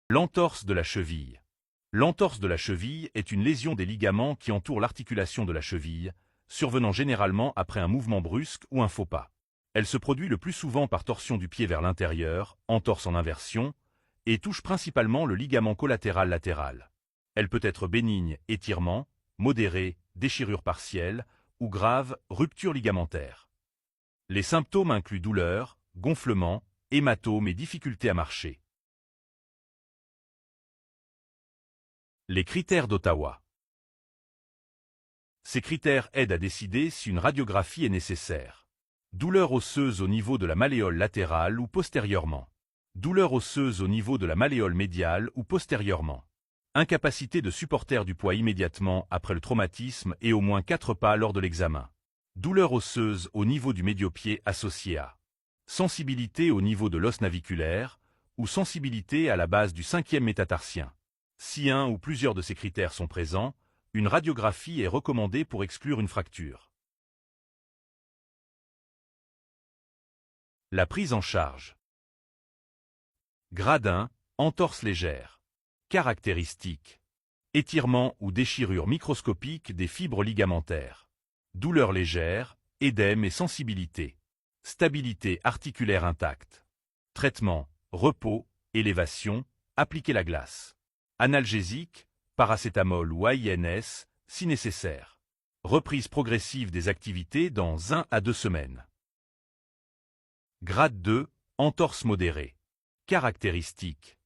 L'entorse de la cheville. L'entorse de la cheville est une lésion des ligaments qui entourent l'articulation de la cheville, survenant généralement après un mouvement brusque ou un faux pas. Elle se produit le plus souvent par torsion du pied vers l'intérieur, entorse en inversion, et touche principalement le ligament collatéral latéral. Elle peut être bénigne, étirement, modéré, déchirure partielle, ou grave, rupture ligamentaire. Les symptômes incluent douleur, gonflement, hématomes et difficultés à marcher. Les critères d'Ottawa. Ces critères aident à décider si une radiographie est nécessaire. Douleur osseuse au niveau de la malléole latérale ou postérieurement. Douleur osseuse au niveau de la malléole médiale ou postérieurement. Incapacité de supporter du poids immédiatement après le traumatisme et au moins 4 pas lors de l'examen. Douleur osseuse au niveau du médio-pied associée à sensibilité au niveau de l'os naviculaire ou sensibilité à la base du 5e métatarsien. Si un ou plusieurs de ces critères sont présents, une radiographie est recommandée pour exclure une fracture. La prise en charge. Grade 1, entorse légère. Caractéristiques. Étirement ou déchirure microscopique des fibres ligamentaires. Douleur légère, édème et sensibilité. Stabilité articulaire intacte. Traitement, repos, élévation, appliquer la glace. Analgésique, paracétamol ou AINS, si nécessaire. Reprise progressive des activités dans 1 à 2 semaines. Grade 2, entorse modérée. Caractéristiques.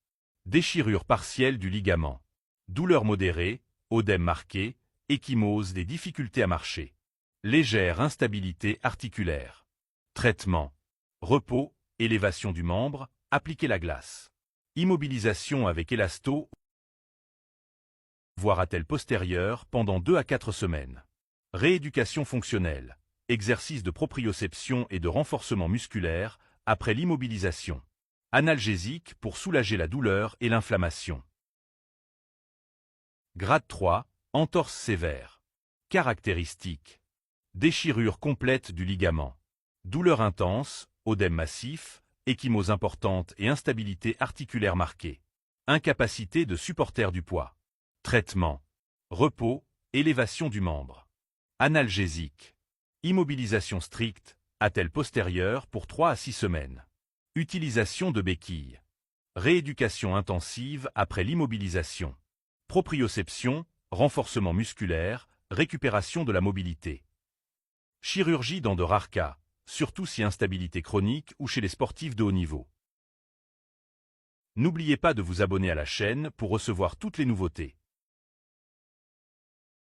Déchirure partielle du ligament. Douleur modérée, odème marqué, ecchymose des difficultés à marcher. Légère instabilité articulaire. Traitement. Repos, élévation du membre, appliquer la glace. Immobilisation avec élasto, voire attelle postérieure pendant 2 à 4 semaines. Rééducation fonctionnelle. Exercice de proprioception et de renforcement musculaire après l'immobilisation. Analgésique pour soulager la douleur et l'inflammation. Grade 3, entorse sévère. Caractéristiques. Déchirure complète du ligament. Douleur intense, odème massif, ecchymose importante et instabilité articulaire marquée. Incapacité de supporter du poids. Traitement. Repos, élévation du membre. Analgésique. Immobilisation stricte, attelle postérieure pour 3 à 6 semaines. Utilisation de béquilles. Rééducation intensive après l'immobilisation. Proprioception, renforcement musculaire, récupération de la mobilité. Chirurgie dans de rares cas, surtout si instabilité chronique ou chez les sportifs de haut niveau. N'oubliez pas de vous abonner à la chaîne pour recevoir toutes les nouveautés.